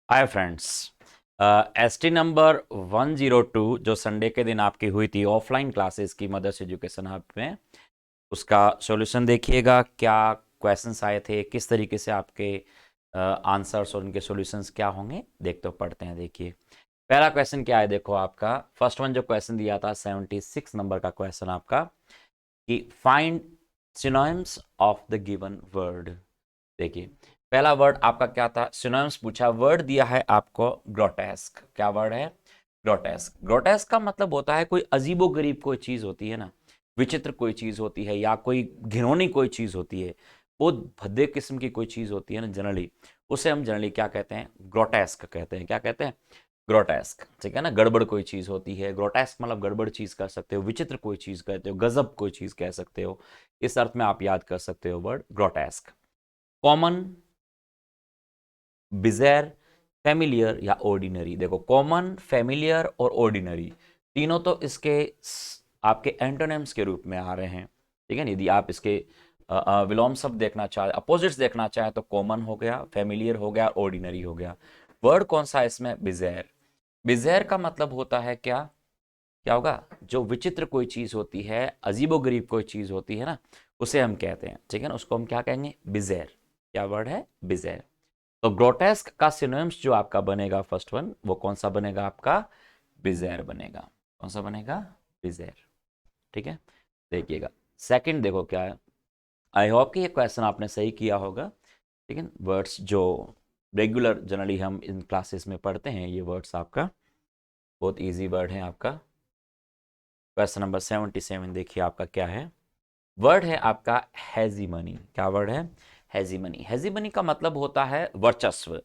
Hi friends. ST number 102 जो Sunday के दिन आपकी हुई थी ऑफलाइन क्लासेस की मदर्स एजुकेशन हब में, उसका सॉल्यूशन देखिएगा। क्या क्वेश्चंस आए थे, किस तरीके से आपके आंसर्स और उनके सॉल्यूशंस क्या होंगे, देखते पढ़ते हैं। देखिए पहला क्वेश्चन क्या है, देखो आपका फर्स्ट वन जो क्वेश्चन दिया था 76 नंबर का क्वेश्चन आपका कि find synonyms of the given word. देखिए पहला वर्ड आपका क्या था, सिनोनिम्स पूछा। वर्ड दिया है आपको ग्रोटेस्क। क्या वर्ड है? ग्रोटेस्क। ग्रोटेस्क का मतलब होता है कोई अजीबोगरीब कोई चीज होती है ना, विचित्र कोई चीज होती है या कोई घिनौनी कोई चीज होती है, बहुत भद्दे किस्म की कोई चीज होती है ना जनरली, उसे हम जनरली क्या कहते हैं? ग्रोटेस्क कहते हैं। क्या कहते हैं? ग्रोटेस्क। ठीक है ना, गड़बड़ कोई चीज होती है। ग्रोटेस्क मतलब गड़बड़ चीज कर सकते हो, विचित्र कोई चीज कहते हो, गजब कोई चीज कह सकते हो। इस अर्थ में आप याद कर सकते हो वर्ड ग्रोटेस्क। कॉमन, बिजैर, फेमिलियर या ऑर्डिनरी। देखो कॉमन, फेमिलियर और ऑर्डिनरी तीनों तो इसके आपके एंटोनिम्स के रूप में आ रहे हैं। ठीक है ना, यदि आप इसके विलोम शब्द देखना चाहे, अपोजिट्स देखना चाहे तो कॉमन हो गया, फेमिलियर हो गया, ऑर्डिनरी हो गया। वर्ड कौन सा है इसमें? बिजैर। बिजैर का मतलब होता है क्या? क्या होगा? जो विचित्र कोई चीज होती है, अजीबोगरीब कोई चीज होती है ना, उसे हम कहते हैं। ठीक है ना, उसको हम क्या कहेंगे? बिजैर। क्या वर्ड है? बिजैर। तो ग्रोटेस्क का सिनोनिम्स जो आपका बनेगा फर्स्ट वन, वो कौन सा बनेगा आपका? बिजैर बनेगा। कौन सा बनेगा? बिजैर। ठीक है, देखिएगा सेकंड देखो क्या है। आई होप कि ये क्वेश्चन आपने सही किया होगा। ठीक है, वर्ड्स जो रेगुलर जनरली हम इन क्लासेस में पढ़ते हैं, ये वर्ड्स आपका बहुत इजी वर्ड है आपका। क्वेश्चन नंबर 77 देखिए आपका क्या है। वर्ड है आपका हेजीमनी। क्या वर्ड है? हेजीमनी। हेजीमनी का मतलब होता है वर्चस्व।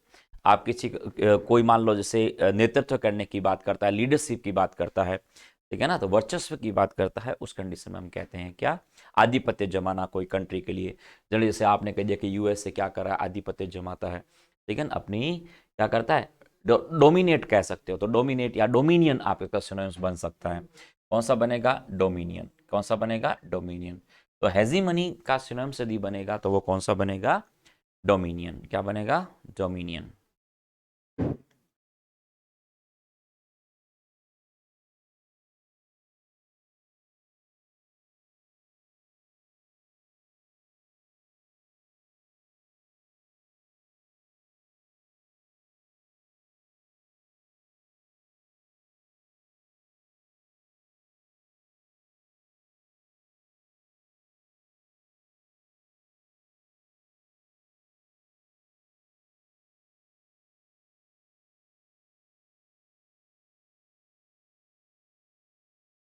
आप किसी कोई मान लो जैसे नेतृत्व करने की बात करता है, लीडरशिप की बात करता है, ठीक है ना, तो वर्चस्व की बात करता है, उस कंडीशन में हम कहते हैं क्या? आधिपत्य जमाना कोई कंट्री के लिए। चलिए जैसे आपने कह दिया कि यूएस से क्या कर रहा है? आधिपत्य जमाता है। ठीक है ना, अपनी क्या करता है? डोमिनेट कह सकते हो, तो डोमिनेट या डोमिनियन आपका सिनोनिम्स बन सकता है। कौन सा बनेगा? डोमिनियन। कौन सा बनेगा? डोमिनियन। तो हेजीमनी का सिनोनिम्स यदि बनेगा तो वो कौन सा बनेगा? डोमिनियन। क्या बनेगा? डोमिनियन।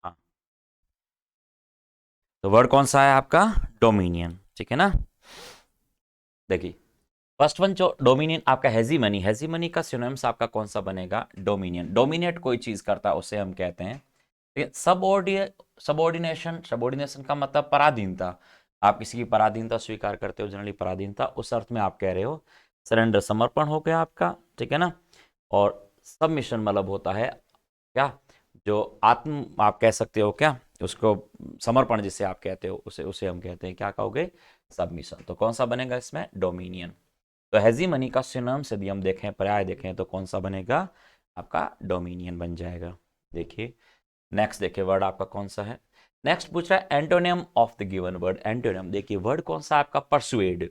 हाँ, तो वर्ड कौन सा है आपका? डोमिनियन। ठीक है ना, देखिए फर्स्ट वन जो डोमिनियन आपका हेजीमनी, हेजीमनी का सिनोनिम्स आपका कौन सा बनेगा? डोमिनियन। डोमिनेट कोई चीज करता है उसे हम कहते हैं। ठीक है, सबऑर्डिनेशन, सबऑर्डिनेशन का मतलब पराधीनता। आप किसी की पराधीनता स्वीकार करते हो, जनरली पराधीनता, उस अर्थ में आप कह रहे हो। सरेंडर, समर्पण हो गया आपका। ठीक है ना, और सबमिशन मतलब होता है क्या? जो आत्म आप कह सकते हो क्या उसको, समर्पण जिसे आप कहते हो, उसे उसे हम कहते हैं क्या कहोगे? सबमिशन। तो कौन सा बनेगा इसमें? डोमिनियन। तो हेजीमनी का सिनोनिम्स यदि हम देखें, पर्याय देखें, तो कौन सा बनेगा? आपका डोमिनियन बन जाएगा। देखिए नेक्स्ट, देखिए वर्ड आपका कौन सा है। नेक्स्ट पूछ रहा है antonym of the given word. Antonym देखिए वर्ड कौन सा आपका? परसुएड।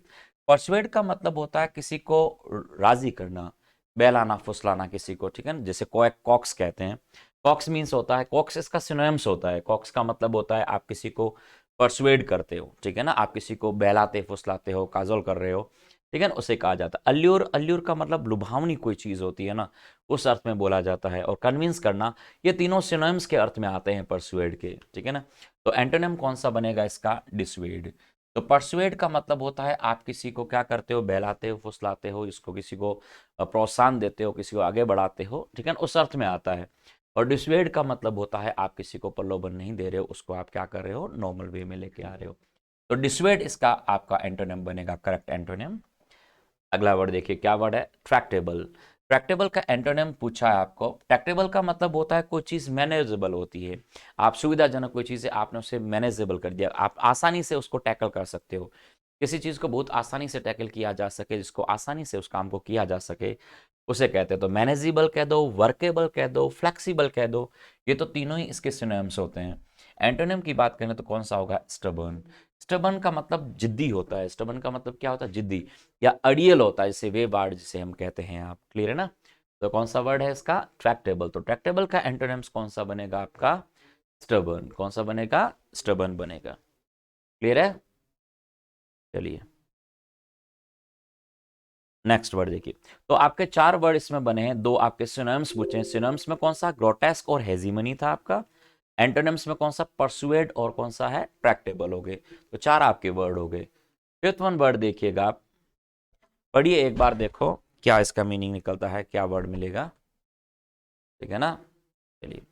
परसुएड का मतलब होता है किसी को राजी करना, बहलाना फुसलाना किसी को। ठीक है ना, जैसे कॉक्स कहते हैं। कॉक्स मीन्स होता है, कॉक्स इसका सिनोनिम्स होता है। कॉक्स का मतलब होता है आप किसी को परसुएड करते हो। ठीक है ना, आप किसी को बहलाते फुसलाते हो, काजोल कर रहे हो। ठीक है ना, उसे कहा जाता है अल्यूर। अल्यूर का मतलब लुभावनी कोई चीज होती है ना, उस अर्थ में बोला जाता है। और कन्विंस करना, ये तीनों सिनोनिम्स के अर्थ में आते हैं परसुएड के। ठीक है ना, तो एंटोनिम कौन सा बनेगा इसका? डिसुएड। तो परसुएड का मतलब होता है आप किसी को क्या करते हो? बहलाते हो, फुसलाते हो, इसको किसी को प्रोत्साहन देते हो, किसी को आगे बढ़ाते हो। ठीक है ना, उस अर्थ में आता है। और डिसुएड का मतलब होता है आप किसी को प्रलोभन नहीं दे रहे हो, उसको आप क्या कर रहे हो? नॉर्मल वे में लेके आ रहे हो। तो डिसुएड इसका आपका एंटोनिम बनेगा, करेक्ट एंटोनिम। अगला वर्ड देखिए क्या वर्ड है? ट्रैक्टेबल। ट्रैक्टेबल का एंटोनिम पूछा है आपको। ट्रैक्टेबल का मतलब होता है कोई चीज मैनेजेबल होती है। आप सुविधाजनक कोई चीज है, आपने उसे मैनेजेबल कर दिया, आप आसानी से उसको टैकल कर सकते हो। किसी चीज को बहुत आसानी से टैकल किया जा सके, जिसको आसानी से उस काम को किया जा सके, उसे कहते हैं। तो मैनेजेबल कह दो, वर्केबल कह दो, फ्लेक्सिबल कह दो, ये तो तीनों ही इसके सिनोनिम्स होते हैं। एंटोनिम की बात करें तो कौन सा होगा? स्टबर्न। स्टबर्न का मतलब जिद्दी होता है। स्टबर्न का मतलब क्या होता है? जिद्दी या अड़ियल होता है, जैसे वे वर्ड जिसे हम कहते हैं। आप क्लियर है ना? तो कौन सा वर्ड है इसका? ट्रैक्टेबल। तो ट्रैक्टेबल का एंटोनिम्स कौन सा बनेगा आपका? स्टबर्न। कौन सा बनेगा? स्टबर्न बनेगा। क्लियर है? चलिए नेक्स्ट वर्ड देखिए। तो आपके चार वर्ड इसमें बने हैं, दो आपके सिनोनिम्स पूछे हैं। सिनोनिम्स में कौन सा? ग्रोटेस्क और हेजीमनी था आपका। एंटोनिम्स में कौन सा? परसुएड और कौन सा है? ट्रैक्टेबल हो गए। तो चार आपके वर्ड हो गए। फिफ्थ वन वर्ड देखिएगा आप, पढ़िए एक बार, देखो क्या इसका मीनिंग निकलता है, क्या वर्ड मिलेगा। ठीक है ना? चलिए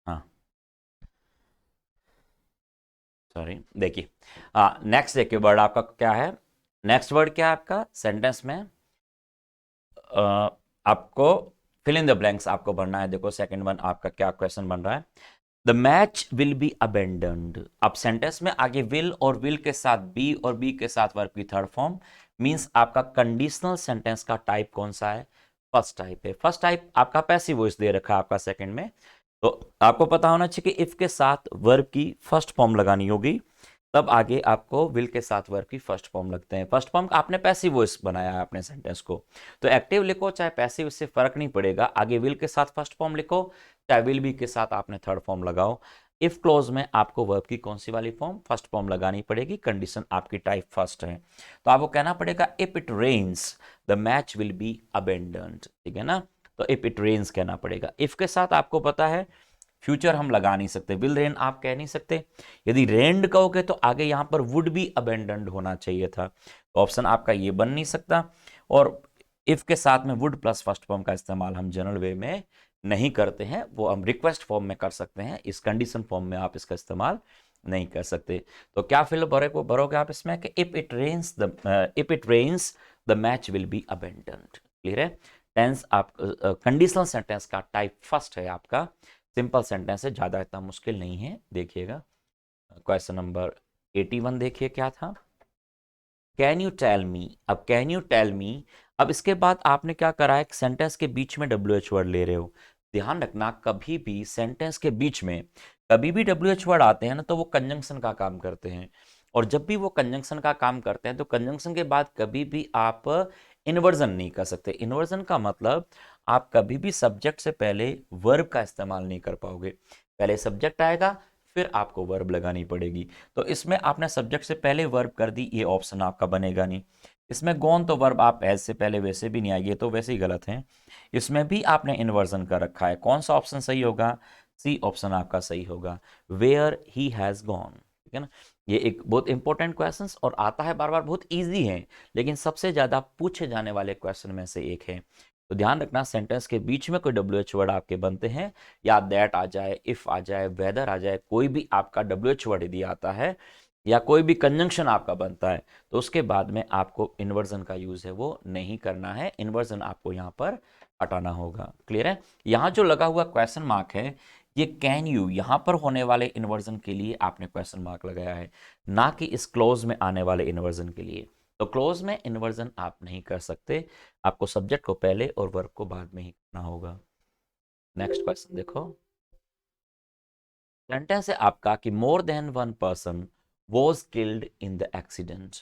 हाँ, सॉरी, देखिए नेक्स्ट देखिए वर्ड आपका क्या है। नेक्स्ट वर्ड क्या है आपका सेंटेंस में? आपको फिल इन द ब्लैंक्स आपको भरना है। देखो सेकंड वन आपका क्या क्वेश्चन बन रहा है। The match will be abandoned. अब सेंटेंस में आगे विल और विल के साथ बी और बी के साथ वर्ब की थर्ड फॉर्म, मींस आपका कंडीशनल सेंटेंस का टाइप कौन सा है? फर्स्ट टाइप है। फर्स्ट टाइप आपका पैसिव वॉइस दे रखा है आपका सेकंड में। तो आपको पता होना चाहिए कि इफ के साथ वर्ब की फर्स्ट फॉर्म लगानी होगी, तब आगे आपको विल के साथ वर्ब की फर्स्ट फॉर्म लगते हैं। फर्स्ट फॉर्म आपने पैसिव वॉइस बनाया है अपने सेंटेंस को, तो एक्टिव लिखो चाहे पैसिव, इससे फर्क नहीं पड़ेगा। आगे विल के साथ फर्स्ट फॉर्म लिखो चाहे विल बी के साथ आपने थर्ड फॉर्म लगाओ। इफ क्लोज में आपको वर्ब की कौन सी वाली फॉर्म? फर्स्ट फॉर्म लगानी पड़ेगी। कंडीशन आपकी टाइप फर्स्ट है, तो आपको कहना पड़ेगा if it rains the match will be abandoned. ठीक है ना? तो इफ इट रेन्स कहना पड़ेगा। इफ के साथ आपको पता है फ्यूचर हम लगा नहीं सकते, विल रेन आप कह नहीं सकते। यदि रेन्ड कहोगे तो आगे यहां पर वुड बी अबेंडन्ड होना चाहिए था, तो ऑप्शन आपका ये बन नहीं सकता। और इफ के साथ में वुड प्लस फर्स्ट फॉर्म का इस्तेमाल हम जनरल वे में नहीं करते हैं, वो हम रिक्वेस्ट फॉर्म में कर सकते हैं। इस कंडीशन फॉर्म में आप इसका इस्तेमाल नहीं कर सकते। तो क्या फिल भरोगे आप इसमें कि if it rains the match will be abandoned. Clear है? टेंस आप कंडीशनल सेंटेंस का टाइप फर्स्ट है आपका। सिंपल सेंटेंस है, ज़्यादा इतना मुश्किल नहीं है। देखिएगा क्वेश्चन नंबर 81 देखिए क्या था। Can you tell me. अब कैन यू टेल मी, अब इसके बाद आपने क्या करा है, सेंटेंस के बीच में डब्ल्यू एच वर्ड ले रहे हो। ध्यान रखना कभी भी सेंटेंस के बीच में कभी भी डब्ल्यू एच वर्ड आते हैं ना, तो वो कंजंक्शन का काम करते हैं। और जब भी वो कंजंक्शन का काम करते हैं तो कंजंक्शन के बाद कभी भी आप इन्वर्जन नहीं कर सकते। इन्वर्जन का मतलब आप कभी भी सब्जेक्ट से पहले वर्ब का इस्तेमाल नहीं कर पाओगे। पहले सब्जेक्ट आएगा, फिर आपको वर्ब लगानी पड़ेगी। तो इसमें आपने सब्जेक्ट से पहले वर्ब कर दी, ये ऑप्शन आपका बनेगा नहीं। इसमें गॉन तो वर्ब आप एज से पहले वैसे भी नहीं आएगी, ये तो वैसे ही गलत है। इसमें भी आपने इन्वर्जन कर रखा है। कौन सा ऑप्शन सही होगा? सी ऑप्शन आपका सही होगा, वेयर ही हैज गॉन। ठीक है ना? ये एक बहुत इंपॉर्टेंट क्वेश्चन और आता है बार बार, बहुत ईजी है, लेकिन सबसे ज्यादा पूछे जाने वाले क्वेश्चन में से एक है। तो ध्यान रखना सेंटेंस के बीच में कोई डब्ल्यू एच वर्ड आपके बनते हैं, या दैट आ जाए, इफ आ जाए, वेदर आ जाए, कोई भी आपका डब्ल्यू एच वर्ड यदि आता है या कोई भी कंजंक्शन आपका बनता है, तो उसके बाद में आपको इन्वर्जन का यूज है वो नहीं करना है। इन्वर्जन आपको यहाँ पर हटाना होगा। क्लियर है? यहाँ जो लगा हुआ क्वेश्चन मार्क है, ये कैन यू यहाँ पर होने वाले इन्वर्जन के लिए आपने क्वेश्चन मार्क लगाया है, ना कि इस क्लोज में आने वाले इन्वर्जन के लिए। तो क्लोज में इन्वर्जन आप नहीं कर सकते, आपको सब्जेक्ट को पहले और वर्ब को बाद में ही करना होगा। नेक्स्ट क्वेश्चन देखो। सेंटेंस है आपका कि more than one person was killed in the accident.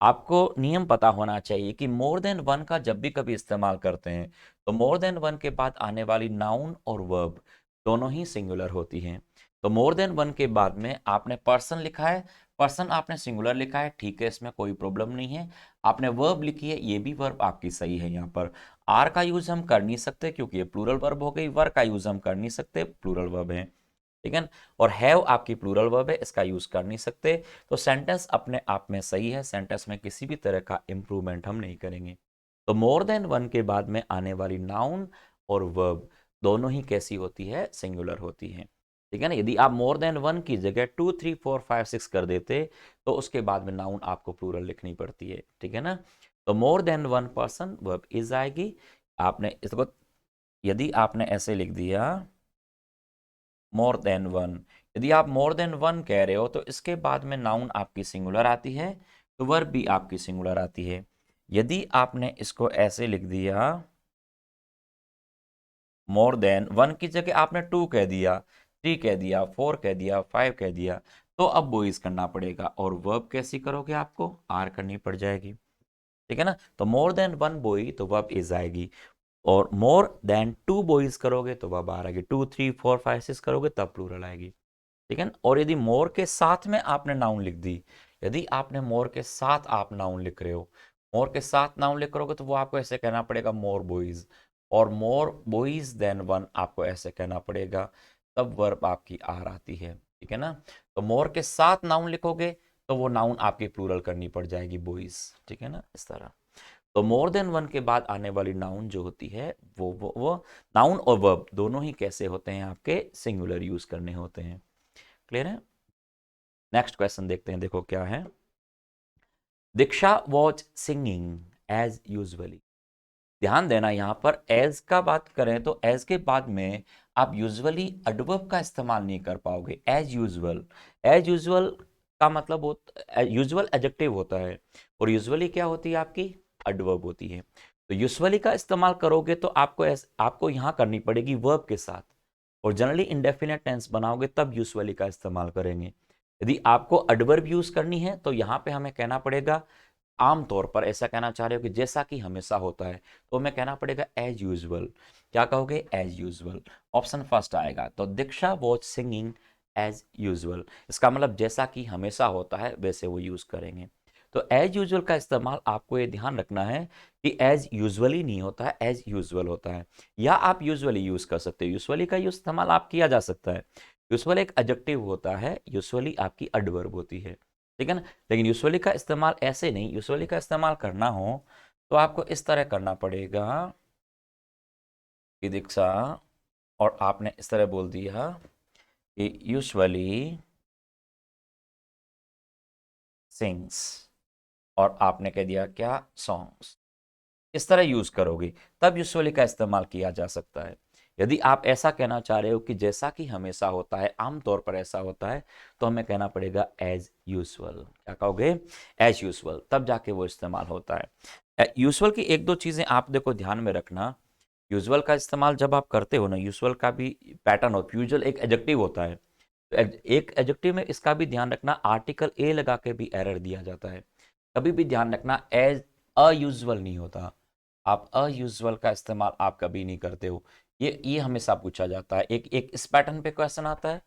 आपको नियम पता होना चाहिए कि मोर देन वन का जब भी कभी इस्तेमाल करते हैं, तो मोर देन वन के बाद आने वाली नाउन और वर्ब दोनों ही सिंगुलर होती हैं। तो मोर देन वन के बाद में आपने पर्सन लिखा है, पर्सन आपने सिंगुलर लिखा है, ठीक है, इसमें कोई प्रॉब्लम नहीं है। आपने वर्ब लिखी है, ये भी वर्ब आपकी सही है। यहाँ पर आर का यूज हम कर नहीं सकते क्योंकि ये प्लूरल वर्ब हो गई, वर का यूज हम कर नहीं सकते, प्लूरल वर्ब है। ठीक है? और हैव आपकी प्लूरल वर्ब है, इसका यूज कर नहीं सकते। तो सेंटेंस अपने आप में सही है, सेंटेंस में किसी भी तरह का इंप्रूवमेंट हम नहीं करेंगे। तो मोर देन वन के बाद में आने वाली नाउन और वर्ब दोनों ही कैसी होती है, सिंगुलर होती है, ठीक है ना। यदि आप मोर देन वन की जगह 2 3 4 5 6 कर देते तो उसके बाद में नाउन आपको प्लूरल लिखनी पड़ती है, ठीक है ना। तो more than one person verb is आएगी। आपने इसको यदि आपने ऐसे लिख दिया मोर देन वन, यदि आप मोर देन वन कह रहे हो तो इसके बाद में नाउन आपकी सिंगुलर आती है तो वर्ब भी आपकी सिंगुलर आती है। यदि आपने इसको ऐसे लिख दिया मोर देन वन की जगह आपने 2 कह दिया, 3 कह दिया, 4 कह दिया, 5 कह दिया, तो अब बॉयज करना पड़ेगा। और वर्ब कैसी करोगे, आपको आर करनी पड़ जाएगी, ठीक है ना। तो मोर देन वन बॉय तो वर्ब इज आएगी, और मोर देन 2 बॉयज करोगे तो वर्ब आर आएगी, 2 3 4 5 6 करोगे तब प्लूरल आएगी, ठीक है ना। और यदि मोर के साथ में आपने नाउन लिख दी, यदि आपने मोर के साथ आप नाउन लिख रहे हो, मोर के साथ नाउन लिख करोगे तो वो आपको ऐसे कहना पड़ेगा मोर बॉयज, और मोर बॉयज देन वन आपको ऐसे कहना पड़ेगा, तब वर्ब आपकी आर आती है, ठीक है ना। तो मोर के साथ नाउन लिखोगे तो वो नाउन आपकी प्लूरल करनी पड़ जाएगी बॉयज, ठीक है ना, इस तरह। तो मोर देन वन के बाद आने वाली नाउन जो होती है वो नाउन और वर्ब दोनों ही कैसे होते हैं, आपके सिंगुलर यूज करने होते हैं। क्लियर है। नेक्स्ट क्वेश्चन देखते हैं, देखो क्या है। दीक्षा वॉज सिंगिंग एज यूजुअली। ध्यान देना यहां पर एज का बात करें तो एज के बाद में आप यूजुअली एडवर्ब का इस्तेमाल नहीं कर पाओगे। एज यूजुअल, एज यूजुअल का मतलब यूजुअल एडजेक्टिव होता है, और यूजुअली क्या होती है आपकी, एडवर्ब होती है। तो यूजुअली का इस्तेमाल करोगे तो आपको यहां करनी पड़ेगी वर्ब के साथ, और जनरली इंडेफिनेट टेंस बनाओगे तब यूजुअली का इस्तेमाल करेंगे। यदि आपको एडवर्ब यूज करनी है तो यहां पे हमें कहना पड़ेगा, आमतौर पर ऐसा कहना चाह रहे हो कि जैसा कि हमेशा होता है, तो हमें कहना पड़ेगा एज यूजुअल। क्या कहोगे, एज यूजुअल। ऑप्शन फर्स्ट आएगा, तो दीक्षा वॉज सिंगिंग एज यूजुअल, इसका मतलब जैसा कि हमेशा होता है वैसे वो यूज करेंगे। तो एज यूजुअल का इस्तेमाल आपको ये ध्यान रखना है कि एज यूजुअली नहीं होता है, एज यूजुअल होता है। या आप यूजुअली यूज कर सकते हो, यूजुअली का इस्तेमाल आप किया जा सकता है। यूजुअल एक एडजेक्टिव होता है, यूजुअली आपकी एडवर्ब होती है, ठीक है ना। लेकिन यूजुअली का इस्तेमाल ऐसे नहीं, यूजुअली का इस्तेमाल करना हो तो आपको इस तरह करना पड़ेगा कि दीक्षा, और आपने इस तरह बोल दिया कि यूजुअली सिंग्स, और आपने कह दिया क्या, सॉन्ग्स। इस तरह यूज करोगे तब यूजुअली का इस्तेमाल किया जा सकता है। यदि आप ऐसा कहना चाह रहे हो कि जैसा कि हमेशा होता है, आमतौर पर ऐसा होता है, तो हमें कहना पड़ेगा एज यूजुअल। क्या कहोगे, एज यूजुअल, तब जाके वो इस्तेमाल होता है। यूजुअल की एक दो चीजें आप देखो ध्यान में रखना। यूजुअल का इस्तेमाल जब आप करते हो ना, यूजुअल का भी पैटर्न हो, यूजुअल एक एडजेक्टिव होता है, तो एक एडजेक्टिव में इसका भी ध्यान रखना, आर्टिकल ए लगा के भी एरर दिया जाता है। कभी भी ध्यान रखना, एज अयूजुअल नहीं होता, आप अयूजुअल का इस्तेमाल आप कभी नहीं करते हो। ये हमेशा पूछा जाता है, एक एक इस पैटर्न पे क्वेश्चन आता है।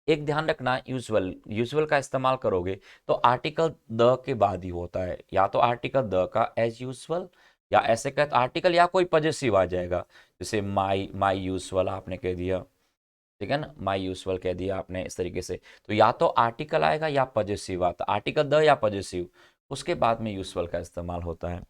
एक ध्यान रखना, यूजुअल यूजुअल का इस्तेमाल करोगे तो आर्टिकल द के बाद ही होता है, या तो आर्टिकल द का एज यूजुअल, या ऐसे कहते आर्टिकल या कोई पजेसिव आ जाएगा, जैसे माई माई यूजुअल आपने कह दिया, ठीक है ना, माई यूजुअल कह दिया आपने इस तरीके से, तो या तो आर्टिकल आएगा या पजेसिव आता, आर्टिकल द या पजेसिव, उसके बाद में यूजुअल का इस्तेमाल होता है।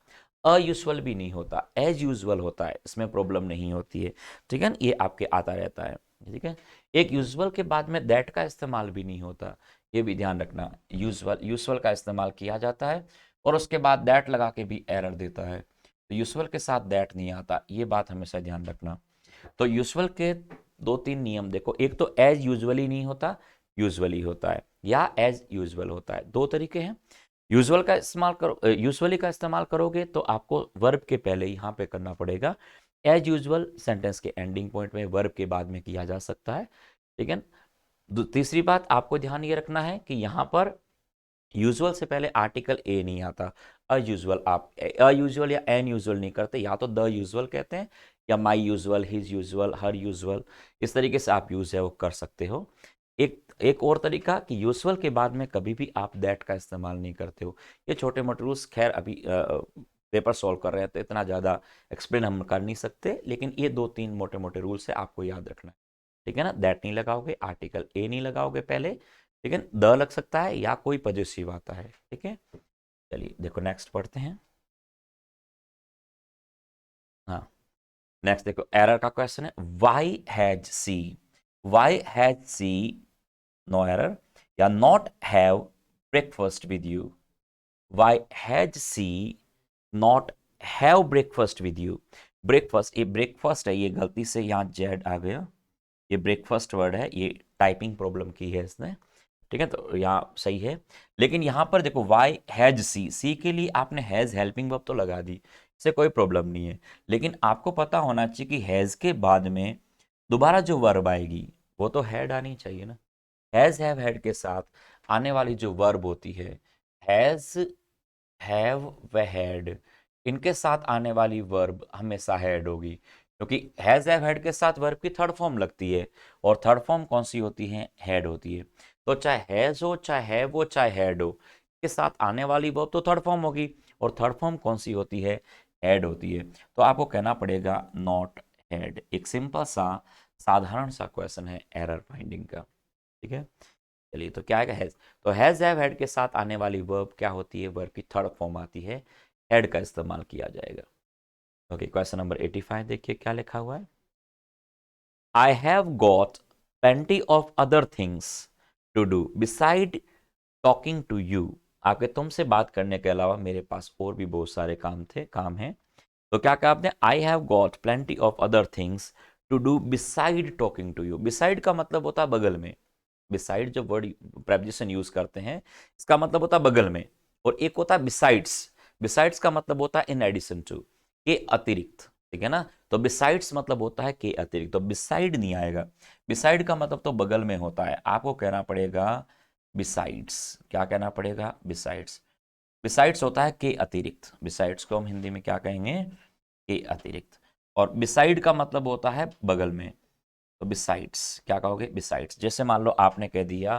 अयूजुअल भी नहीं होता, एज यूजुअल होता है, इसमें प्रॉब्लम नहीं होती है, ठीक है ना, ये आपके आता रहता है, ठीक है। एक यूजुअल के बाद में दैट का इस्तेमाल भी नहीं होता, ये भी ध्यान रखना। यूजुअल यूजुअल का इस्तेमाल किया जाता है और उसके बाद दैट लगा के भी एरर देता है, तो यूजुअल के साथ दैट नहीं आता, ये बात हमेशा ध्यान रखना। तो यूजुअल के दो तीन नियम देखो, एक तो एज यूजुअली नहीं होता, यूजुअली होता है, या एज यूजुअल होता है, दो तरीके हैं। यूजुअल का इस्तेमाल करो, यूजुअली का इस्तेमाल करोगे तो आपको वर्ब के पहले यहाँ पे करना पड़ेगा। एज यूजुअल सेंटेंस के एंडिंग पॉइंट में वर्ब के बाद में किया जा सकता है, ठीक है। तीसरी बात आपको ध्यान ये रखना है कि यहाँ पर यूजुअल से पहले आर्टिकल ए नहीं आता। अयूजुअल आप अयूजुअल या एन यूजुअल नहीं करते, या तो द यूजुअल कहते हैं, या माई यूजुअल, हिज यूजुअल, हर यूजुअल, इस तरीके से आप यूज है वो कर सकते हो। एक एक और तरीका कि यूजुअल के बाद में कभी भी आप दैट का इस्तेमाल नहीं करते हो। ये छोटे मोटे रूल्स, खैर अभी पेपर सॉल्व कर रहे हैं तो इतना ज़्यादा एक्सप्लेन हम कर नहीं सकते, लेकिन ये दो तीन मोटे मोटे रूल्स है, आपको याद रखना है, ठीक है ना। दैट नहीं लगाओगे, आर्टिकल ए नहीं लगाओगे पहले, ठीक है, द लग सकता है या कोई पजेसिव आता है, ठीक है। चलिए देखो नेक्स्ट पढ़ते हैं। हाँ, नेक्स्ट देखो, एरर का क्वेश्चन है, why has she, no error, या not have breakfast with you, why has she not have breakfast with you. Breakfast, ये ब्रेकफास्ट है, ये गलती से यहाँ जेड आ गया, ये ब्रेकफास्ट वर्ड है, ये टाइपिंग प्रॉब्लम की है इसने, ठीक है, तो यहाँ सही है। लेकिन यहाँ पर देखो, वाई हैज सी, सी के लिए आपने हैज हेल्पिंग वर्ब तो लगा दी, इससे कोई प्रॉब्लम नहीं है। लेकिन आपको पता होना चाहिए कि हैज के बाद में दोबारा जो वर्ब आएगी वो तो हैड आनी चाहिए ना। हैज हैव हैड के साथ आने वाली जो वर्ब होती है, हैज हैव व हैड, इनके साथ आने वाली वर्ब हमेशा हैड होगी, क्योंकि हैज हैव हैड के साथ वर्ब की थर्ड फॉर्म लगती है, और थर्ड फॉर्म कौन सी होती है, हैड होती है। तो चाहे हैज हो, चाहे हैव हो, चाहे हैड हो, के साथ आने वाली वर्ब तो थर्ड फॉर्म होगी, और थर्ड फॉर्म कौन सी होती है, हैड होती है। तो आपको कहना पड़ेगा नॉट हैड। एक सिंपल सा साधारण सा क्वेश्चन है एरर फाइंडिंग का, ठीक है। चलिए, तो क्या आएगा, हैज। तो हैज हैव हैड के साथ आने वाली वर्ब क्या होती है, वर्ब की थर्ड फॉर्म आती है, हैड का इस्तेमाल किया जाएगा। ओके, क्वेश्चन नंबर 85 देखिए क्या लिखा हुआ है, I have got plenty of other things to do beside talking to you. आपके तुमसे बात करने के अलावा मेरे पास और भी बहुत सारे काम हैं। तो क्या कहा आपने, I have got plenty of other things to do beside talking to you. Beside का मतलब होता है बगल में, बिसाइड जो वर्ड प्रेपोजिशन यूज करते हैं इसका मतलब होता है बगल में, और एक होता है बिसाइड्स। बिसाइड्स का मतलब होता है इन एडिशन टू, के अतिरिक्त, ठीक है ना। तो बिसाइड्स मतलब होता है के अतिरिक्त, तो बिसाइड नहीं आएगा। बिसाइड का मतलब तो बगल में होता है, आपको कहना पड़ेगा बिसाइड्स। क्या कहना पड़ेगा, बिसाइड्स। बिसाइड्स होता है के अतिरिक्त, बिसाइड्स को हम हिंदी में क्या कहेंगे, के अतिरिक्त। और बिसाइड का मतलब होता है बगल में, तो बिसाइड्स क्या कहोगे, बिसाइड्स। जैसे मान लो आपने कह दिया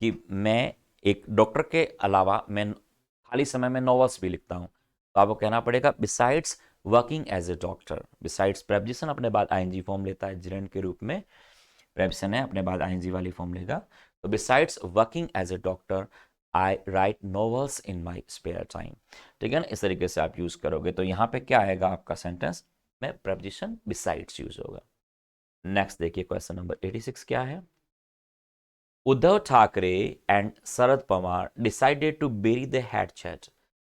कि मैं एक डॉक्टर के अलावा मैं खाली समय में नॉवेल्स भी लिखता हूँ, तो आपको कहना पड़ेगा besides working as a doctor. Besides preposition अपने बाद आईएनजी फॉर्म लेता है, जिरेंड के रूप में प्रेपोजिशन है, अपने बाद आईएनजी वाली फॉर्म लेगा। तो besides working as a doctor I write novels in my spare time, ठीक है ना। इस तरीके से आप यूज करोगे, तो यहाँ पे क्या आएगा आपका सेंटेंस में, प्रेपोजिशन बिसाइड्स यूज होगा। नेक्स्ट देखिए, क्वेश्चन नंबर 86 क्या है, Uddhav Thackeray and Sharad Pawar decided to bury the hatchet.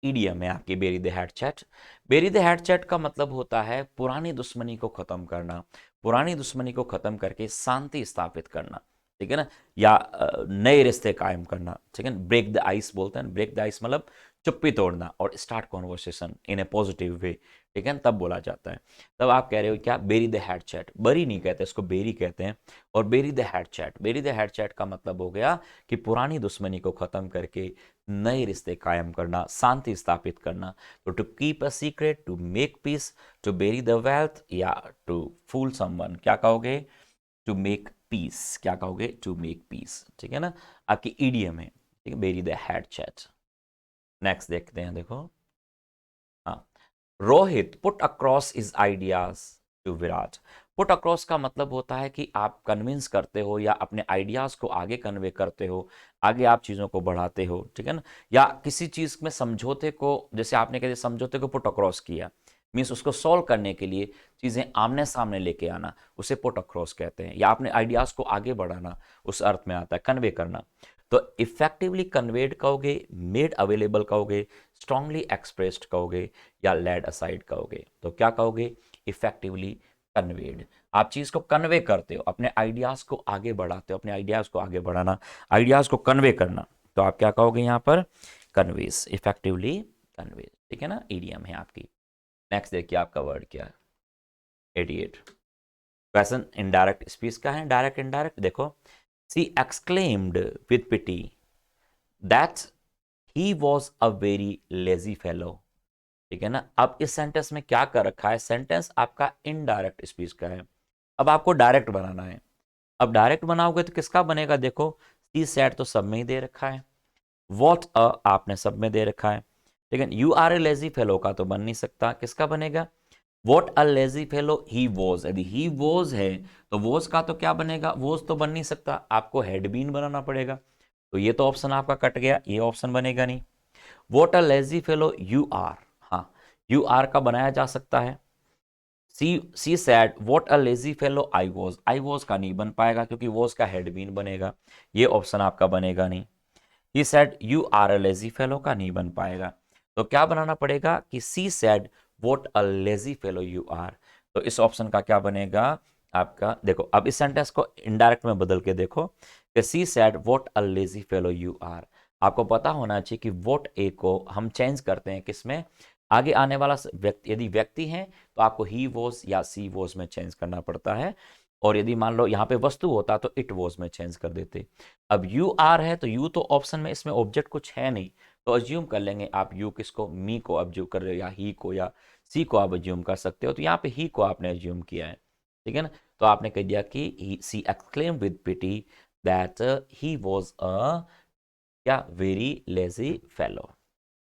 Idiom है आपकी bury the hatchet. Bury the hatchet का मतलब होता है पुरानी दुश्मनी को खत्म करना, पुरानी दुश्मनी को खत्म करके शांति स्थापित करना, ठीक है ना, या नए रिश्ते कायम करना, ठीक है ना। ब्रेक द आइस बोलते हैं, ब्रेक द आइस मतलब चुप्पी तोड़ना, और start conversation in A positive way, ठीक है ना, तब बोला जाता है। तब आप कह रहे हो क्या, बेरी द हैट चैट। बरी नहीं कहते इसको, बेरी कहते हैं। और bury the hatchet, bury the hatchet का मतलब हो गया कि पुरानी दुश्मनी को खत्म करके नए रिश्ते कायम करना, शांति स्थापित करना। तो to keep a secret, to make peace, to bury the wealth, या टू फूल समवन, क्या कहोगे, टू मेक पीस। क्या कहोगे, टू मेक पीस, ठीक है ना, आपकी ईडीएम है, ठीक है, bury the hatchet. Next देखते हैं, देखो, हाँ, Rohit put across is ideas to Virat. Put across का मतलब होता है कि आप कन्विंस करते हो, या अपने आइडियाज को आगे कन्वे करते हो, आगे आप चीज़ों को बढ़ाते हो, ठीक है ना। या किसी चीज़ में समझौते को, जैसे आपने कहते समझौते को पुट अक्रॉस किया, मीन्स उसको सॉल्व करने के लिए चीज़ें आमने सामने लेके आना, उसे पुट अक्रॉस कहते हैं। या अपने आइडियाज को आगे बढ़ाना, उस अर्थ में आता है कन्वे करना। तो इफेक्टिवली कन्वेड कहोगे, मेड अवेलेबल कहोगे, स्ट्रांगली एक्सप्रेस्ड कहोगे, या लेड असाइड कहोगे। तो क्या कहोगे, इफेक्टिवली कन्वेड। आप चीज को कन्वे करते हो, अपने आइडियाज को आगे बढ़ाते हो, अपने आइडियाज को आगे बढ़ाना, आइडियाज को कन्वे करना, तो आप क्या कहोगे यहाँ पर, कन्वेस, इफेक्टिवली कन्वे, ठीक है ना, ईडीएम है आपकी। नेक्स्ट देखिए आपका वर्ड क्या है, 88। क्वेश्चन इनडायरेक्ट स्पीच का है, डायरेक्ट इनडायरेक्ट देखो, she exclaimed with pity that he was a very lazy fellow, ठीक है ना। अब इस सेंटेंस में क्या कर रखा है, सेंटेंस आपका इनडायरेक्ट स्पीच का है, अब आपको डायरेक्ट बनाना है। अब डायरेक्ट बनाओगे तो किसका बनेगा, देखो, सी सेड तो सब में ही दे रखा है, वॉट अ आपने सब में दे रखा है, ठीक है। You are a lazy fellow का तो बन नहीं सकता, किसका बनेगा, what a lazy fellow he was. यदि ही वॉज है तो वॉज का तो क्या बनेगा, वॉज तो बन नहीं सकता, आपको हैड बीन बनाना पड़ेगा। तो ये तो ऑप्शन आपका कट गया, ये ऑप्शन बनेगा नहीं। What a lazy fellow you are, हाँ, यू आर का बनाया जा सकता है, she said what a lazy fellow I was का नहीं बन पाएगा क्योंकि वॉज का हैड बीन बनेगा, ये ऑप्शन आपका बनेगा नहीं। He said you are a lazy fellow का नहीं बन पाएगा, तो क्या बनाना पड़ेगा कि she said what a lazy fellow you are, तो इस ऑप्शन का क्या बनेगा आपका। देखो अब इस सेंटेंस को इनडायरेक्ट में बदल के देखो कि she said what a lazy fellow you are. आपको पता होना चाहिए कि व्हाट ए को हम चेंज करते हैं किसमें, आगे आने वाला व्यक्ति, यदि व्यक्ति है तो आपको ही वॉज या सी वॉज में चेंज करना पड़ता है, और यदि मान लो यहाँ पे वस्तु होता तो इट वॉज में चेंज कर देते। अब यू आर है तो यू तो ऑप्शन में, इसमें ऑब्जेक्ट कुछ है नहीं, तो अज्यूम कर लेंगे आप यू किसको, मी को अज्यूम कर रहे हो, या ही को या सी को आप अज्यूम कर सकते हो, तो यहाँ पे ही को आपने अज्यूम किया है, ठीक है ना। तो आपने कह दिया कि she exclaim with pity that he was a क्या वेरी लेजी फेलो,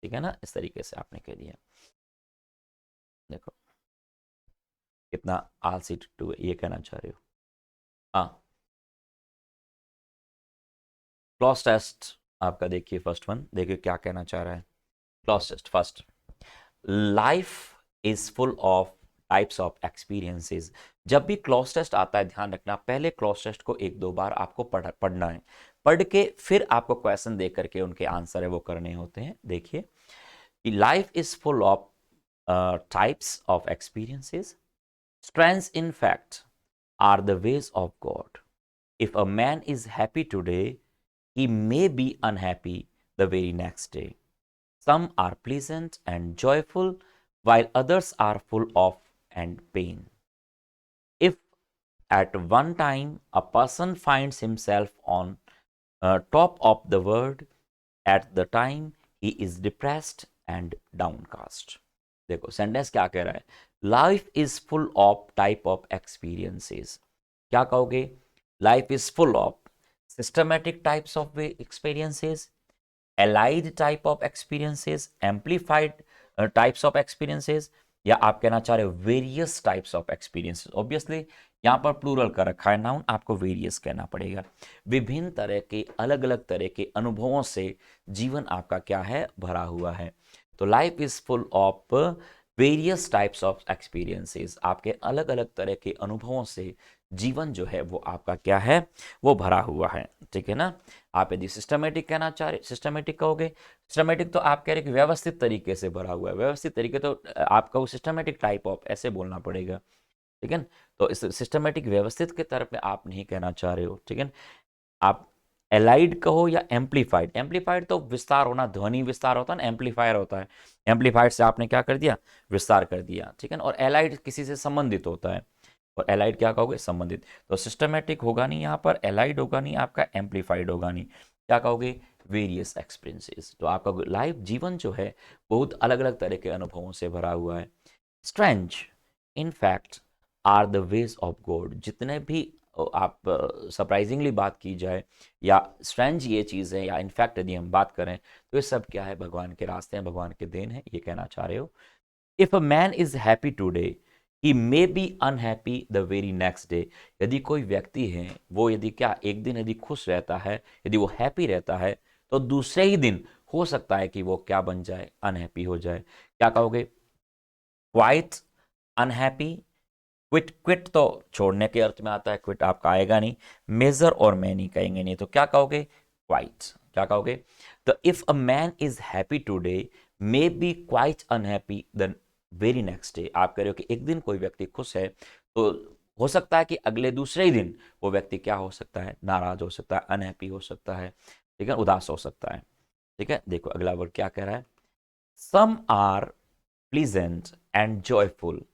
ठीक है ना, इस तरीके से आपने कह दिया। देखो कितना आलसी टू है, ये कहना चाह रहे हो। हाँ क्लॉज टेस्ट आपका देखिए, फर्स्ट वन देखिए क्या कहना चाह रहा है। Clause test first, life is full of types of experiences. जब भी क्लॉज टेस्ट आता है ध्यान रखना, पहले क्लॉज टेस्ट को एक दो बार आपको पढ़ना है, पढ़ के फिर आपको क्वेश्चन दे करके उनके आंसर है वो करने होते हैं। देखिए life is full of types of experiences, strengths in fact are the ways of God. If a man is happy today, he may be unhappy the very next day. Some are pleasant and joyful, while others are full of and pain. If at one time a person finds himself on top of the world, at the time he is depressed and downcast. देखो sentence क्या कह रहा है, life is full of type of experiences. क्या कहोगे, life is full of systematic types of experiences, allied type of experiences, amplified types of experiences, या आप कहना चाह रहे हो various types of experiences. Obviously यहाँ पर प्लूरल का रखा है नाउन, आपको वेरियस कहना पड़ेगा। विभिन्न तरह के अलग अलग तरह के अनुभवों से जीवन आपका क्या है, भरा हुआ है। तो life is full of various types of experiences, आपके अलग अलग तरह के अनुभवों से जीवन जो है वो आपका क्या है, वो भरा हुआ है, ठीक है ना। आप यदि सिस्टमेटिक कहना चाह रहे, सिस्टमेटिक कहोगे, सिस्टमेटिक तो आप कह रहे कि व्यवस्थित तरीके से भरा हुआ है, व्यवस्थित तरीके तो आपका वो सिस्टमेटिक टाइप ऑफ ऐसे बोलना पड़ेगा, ठीक है। तो इस सिस्टमेटिक व्यवस्थित के तरफ में आप नहीं कहना चाह रहे हो, ठीक है। आप एलाइड कहो या एम्पलीफाइड, एम्पलीफाइड तो विस्तार होना, ध्वनि विस्तार होता है ना, एम्पलीफायर होता है, एम्पलीफाइड से आपने क्या कर दिया, विस्तार कर दिया, ठीक है। और एलाइड किसी से संबंधित होता है, और एलाइड क्या कहोगे, संबंधित। तो सिस्टमेटिक होगा नहीं यहाँ पर, एलाइड होगा नहीं आपका, एम्पलीफाइड होगा नहीं, क्या कहोगे, वेरियस एक्सपीरियंसेस। तो आपका लाइफ जीवन जो है बहुत अलग अलग तरह के अनुभवों से भरा हुआ है। Strange in fact are the ways of God, जितने भी आप सरप्राइजिंगली बात की जाए या स्ट्रेंज ये चीज़ है, या इनफैक्ट यदि हम बात करें तो ये सब क्या है, भगवान के रास्ते हैं, भगवान के देन है, ये कहना चाह रहे हो। If a man is happy today, he may be unhappy the very next day. यदि कोई व्यक्ति है वो यदि क्या एक दिन यदि खुश रहता है, यदि वो हैप्पी रहता है, तो दूसरे ही दिन हो सकता है कि वो क्या बन जाए, अनहैप्पी हो जाए। क्या कहोगे, क्वाइट अनहैप्पी, क्विट, क्विट तो छोड़ने के अर्थ में आता है, क्विट आपका आएगा नहीं, मेजर और मैनी कहेंगे नहीं, तो क्या कहोगे, क्वाइट। क्या कहोगे, तो if a man is happy today may be quite unhappy the very next day. आप कह रहे हो कि एक दिन कोई व्यक्ति खुश है तो हो सकता है कि अगले दूसरे ही दिन वो व्यक्ति क्या हो सकता है, नाराज हो सकता है, अनहैप्पी हो सकता है, ठीक है, उदास हो सकता है, ठीक है। देखो अगला वर्ड क्या कह रहा है, some are pleasant and joyful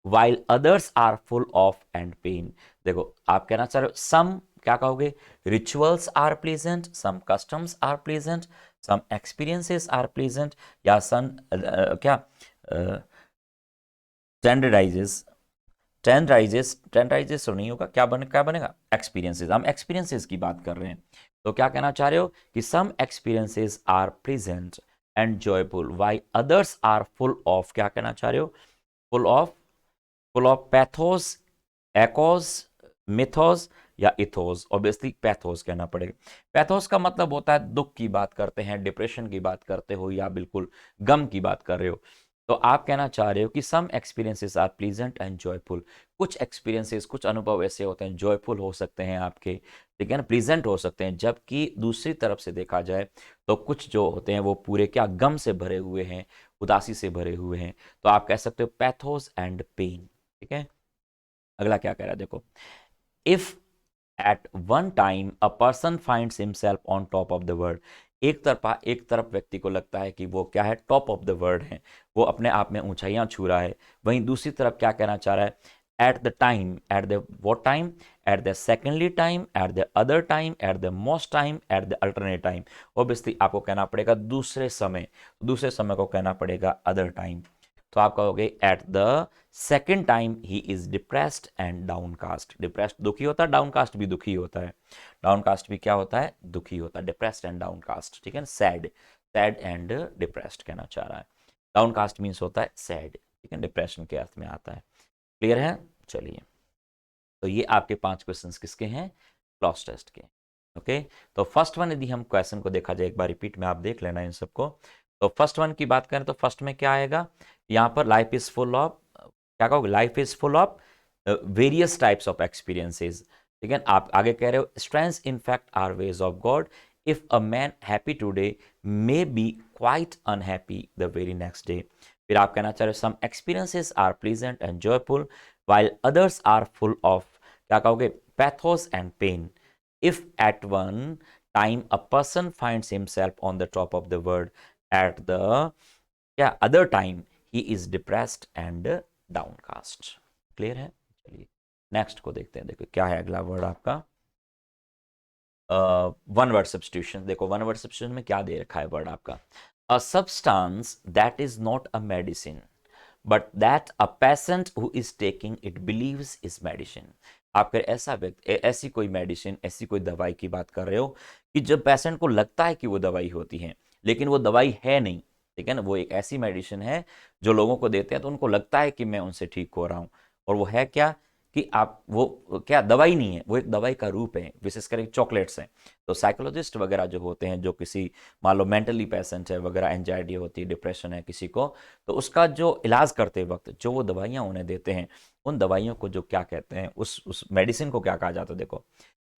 while others are full of and pain। देखो आप कहना चाह रहे हो सम, क्या कहोगे, rituals are pleasant, some customs are pleasant, some experiences are pleasant, या सन क्या स्टैंडर्डाइजेस, स्टैंडर्डाइजेस तो नहीं होगा, क्या बनेगा, एक्सपीरियंसेस। हम एक्सपीरियंसेस की बात कर रहे हैं, तो क्या कहना चाह रहे हो कि some experiences are pleasant and joyful while others are full of, क्या कहना चाह रहे हो, full of, full of pathos, echoes, mythos या इथोस। ऑब्वियसली पैथोस कहना पड़ेगा। पैथोस का मतलब होता है दुख की बात करते हैं, डिप्रेशन की बात करते हो, या बिल्कुल गम की बात कर रहे हो। तो आप कहना चाह रहे हो कि some experiences are pleasant and joyful, कुछ एक्सपीरियंसेस, कुछ अनुभव ऐसे होते हैं जॉयफुल हो सकते हैं आपके, ठीक है ना, प्लीजेंट हो सकते हैं, जबकि दूसरी तरफ से देखा जाए तो कुछ जो होते हैं वो पूरे क्या गम से भरे हुए हैं, उदासी से भरे हुए हैं। तो आप कह सकते हो पैथोस एंड पेन, ठीक है। अगला क्या कह रहा है देखो, if at one time a person finds himself on top of the world, एक तरफ व्यक्ति को लगता है कि वो क्या है, टॉप ऑफ द वर्ल्ड है, वो अपने आप में ऊंचाइयां छू रहा है, वहीं दूसरी तरफ क्या कहना चाह रहा है, at the time, at the what time, at the secondly time, at the other time, at the most time, at the alternate time. Obviously आपको कहना पड़ेगा दूसरे समय को कहना पड़ेगा अदर टाइम। तो आप कहोगे at the second time he is depressed and downcast. Depressed दुखी होता है, डाउनकास्ट भी दुखी होता है, डाउनकास्ट भी क्या होता है, दुखी होता है, डिप्रेस्ड एंड डाउनकास्ट, ठीक है ना, सैड, सैड एंड डिप्रेस्ड कहना चाह रहा है। डाउनकास्ट मीन्स होता है सैड, ठीक है, डिप्रेशन के अर्थ में आता है। क्लियर है, चलिए। तो ये आपके 5 क्वेश्चंस किसके हैं, क्लॉज टेस्ट के। ओके, तो फर्स्ट वन यदि हम क्वेश्चन को देखा जाए, एक बार रिपीट में आप देख लेना इन सबको। तो फर्स्ट वन की बात करें तो फर्स्ट में क्या आएगा, यहाँ पर लाइफ इज फुल ऑफ, क्या कहोगे, life is full of various types of experiences, ठीक है। आप आगे कह रहे हो strengths in fact are ways of God, if a man happy today may be quite unhappy the very next day. फिर आप कहना चाह रहे हो some experiences are pleasant and joyful while others are full of, क्या कहोगे, pathos and pain. If at one time a person finds himself on the top of the world, at the क्या other time he is depressed and downcast. Clear है, चलिए next को देखते हैं। देखो क्या है अगला वर्ड आपका, वन वर्ड सब्स्टिट्यूशन। देखो वन वर्ड सब्स्टिट्यूशन में क्या दे रखा है वर्ड आपका, a substance that is not a medicine but that a patient who is taking it beliefs is medicine. आप फिर ऐसा व्यक्ति, ऐसी कोई मेडिसिन, ऐसी कोई दवाई की बात कर रहे हो कि जब पेशेंट को लगता है कि वो दवाई होती है लेकिन वो दवाई है नहीं, ठीक है ना, वो एक ऐसी मेडिसिन है जो लोगों को देते हैं तो उनको लगता है कि मैं उनसे ठीक हो रहा हूँ, और वो है क्या, कि आप वो क्या दवाई नहीं है, वो एक दवाई का रूप है, विशेषकर चॉकलेट्स हैं। तो साइकोलॉजिस्ट वगैरह जो होते हैं, जो किसी मान लो मेंटली पेशेंट है वगैरह, एंजाइटी होती है, डिप्रेशन है किसी को, तो उसका जो इलाज करते वक्त जो वो दवाइयाँ उन्हें देते हैं, उन दवाइयों को जो क्या कहते हैं, उस मेडिसिन को क्या कहा जाता है, देखो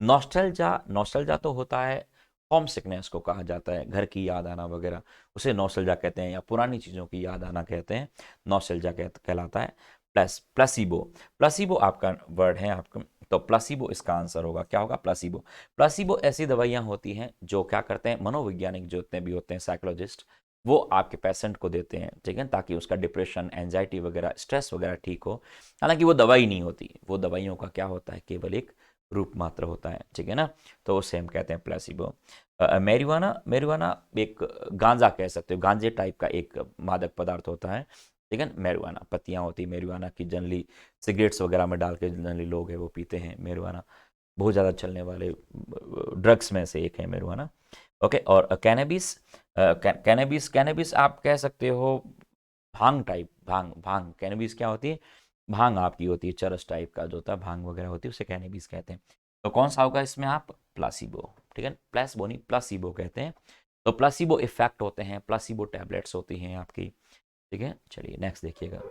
नॉस्टैल्जिया। नॉस्टैल्जिया तो होता है, होम सिकनेस को कहा जाता है, घर की याद आना वगैरह, उसे नॉस्टैल्जिया कहते हैं, या पुरानी चीज़ों की याद आना कहते हैं, नॉस्टैल्जिया कहलाता है। प्लस प्लासिबो, प्लासिबो आपका वर्ड है आपका, तो प्लासिबो इसका आंसर होगा, क्या होगा, प्लासिबो। प्लासिबो ऐसी दवाइयाँ होती हैं जो क्या करते हैं, मनोवैज्ञानिक जो जितने भी होते हैं साइकोलॉजिस्ट, वो आपके पेशेंट को देते हैं, ठीक है, ताकि उसका डिप्रेशन, एंजाइटी वगैरह, स्ट्रेस वगैरह ठीक हो। हालांकि वो दवाई नहीं होती, वो दवाइयों का क्या होता है, केवल एक रूप मात्र होता है, ठीक है ना, तो उसे हम कहते हैं प्लेसिबो। मैरिवाना, मैरिवाना एक गांजा कह सकते हो, गांजे टाइप का एक मादक पदार्थ होता है, ठीक है, मैरिवाना पत्तियां होती है मैरिवाना की, जनरली सिगरेट्स वगैरह में डाल के जनरली लोग हैं वो पीते हैं मैरिवाना, बहुत ज़्यादा चलने वाले ड्रग्स में से एक है मैरिवाना। ओके, और कैनबिस, कैनबिस, कैनबिस आप कह सकते हो भांग टाइप, भांग, भांग कैनबिस क्या होती है, भांग आपकी होती है, चरस टाइप का जो होता है, भांग वगैरह होती है, उसे कैनबिस कहते हैं। तो कौन सा होगा इसमें, आप प्लासिबो, ठीक है, प्लेसबो नहीं प्लासिबो कहते हैं। तो प्लासिबो इफेक्ट होते हैं, प्लासिबो टैबलेट्स होती हैं आपकी, ठीक है। चलिए नेक्स्ट देखिएगा,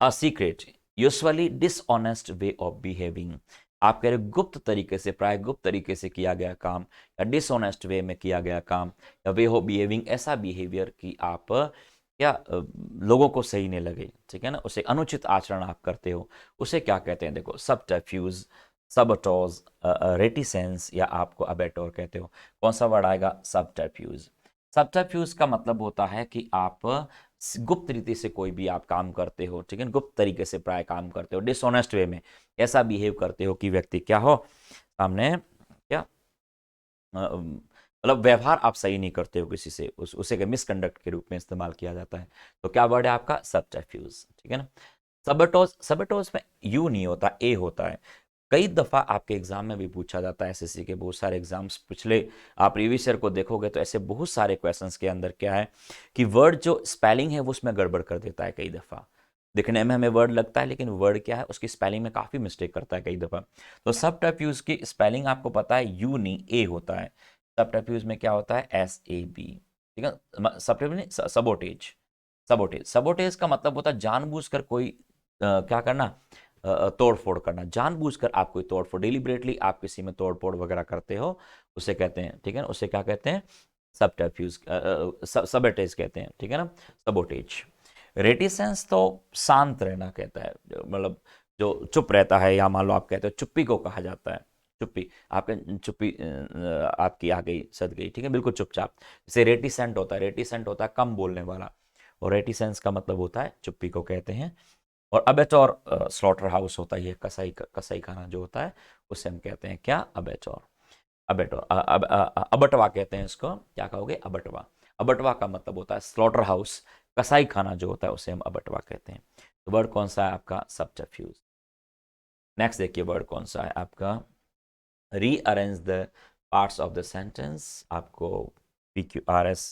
a secret usually dishonest way of behaving. आप कह रहे गुप्त तरीके से, प्राय गुप्त तरीके से किया गया काम, या डिसऑनेस्ट वे में किया गया काम, या वे ऑफ बिहेविंग ऐसा बिहेवियर कि आप क्या लोगों को सही नहीं लगे, ठीक है ना, उसे अनुचित आचरण आप करते हो, उसे क्या कहते हैं, देखो सबटरफ्यूज, सबटोज, रेटिसेंस, या आपको अबेटोर कहते हो। कौन सा वर्ड आएगा, सबटरफ्यूज। सबटरफ्यूज का मतलब होता है कि आप गुप्त रीति से कोई भी आप काम करते हो, ठीक है, गुप्त तरीके से प्राय काम करते हो, डिसऑनेस्ट वे में ऐसा बिहेव करते हो कि व्यक्ति क्या हो सामने, क्या मतलब व्यवहार आप सही नहीं करते हो किसी से, उसे के मिसकंडक्ट के रूप में इस्तेमाल किया जाता है। तो क्या वर्ड है आपका, सबटरफ्यूज, ठीक है ना। सबटोज, सबटोज में यू नहीं होता, ए होता है। कई दफ़ा आपके एग्जाम में भी पूछा जाता है, एसएससी के बहुत सारे एग्जाम्स पिछले आप प्रीवियस ईयर को देखोगे तो ऐसे बहुत सारे क्वेश्चंस के अंदर क्या है कि वर्ड जो स्पेलिंग है वो उसमें गड़बड़ कर देता है कई दफ़ा। दिखने में हमें वर्ड लगता है लेकिन वर्ड क्या है, उसकी स्पेलिंग में काफ़ी मिस्टेक करता है कई दफ़ा। तो सबटरफ्यूज की स्पेलिंग आपको पता है, यू नहीं ए होता है। सबटरफ्यूज में क्या होता है, SAB, ठीक है, सबटरफ्यूज नहीं, सबोटेज, सबोटेज, सबोटेज का मतलब होता है जानबूझकर कोई क्या करना, तोड़फोड़ करना, जानबूझकर आप कोई तोड़फोड़, डिलिबरेटली आप किसी में तोड़फोड़ वगैरह करते हो, उसे कहते हैं, ठीक है ना, उसे क्या कहते हैं, सबटरफ्यूज, सबोटेज कहते हैं, ठीक है ना, सबोटेज। रेटिसेंस तो शांत रहना कहता है, मतलब जो चुप रहता है, या मान लो आप कहते हो चुप्पी को कहा जाता है, चुप्पी, आपके चुप्पी आपकी आ गई, सद गई, ठीक है, बिल्कुल चुपचाप। जैसे रेटिसेंट होता है, रेटिसेंट होता है कम बोलने वाला, और रेटिसेंस का मतलब होता है चुप्पी को कहते हैं। और अबेचौर स्लॉटर हाउस होता है, ये कसाई खाना जो होता है, उसे हम कहते हैं क्या, अबेचौर, अबेटोर, अबटवा कहते हैं इसको, क्या कहोगे, अबटवा। अबटवा का मतलब होता है स्लॉटर हाउस, कसाई खाना जो होता है उसे हम अबटवा कहते हैं। तो वर्ड कौन सा है आपका, सबटरफ्यूज। नेक्स्ट देखिए वर्ड कौन सा है आपका, rearrange the parts of the sentence. आपको PQRS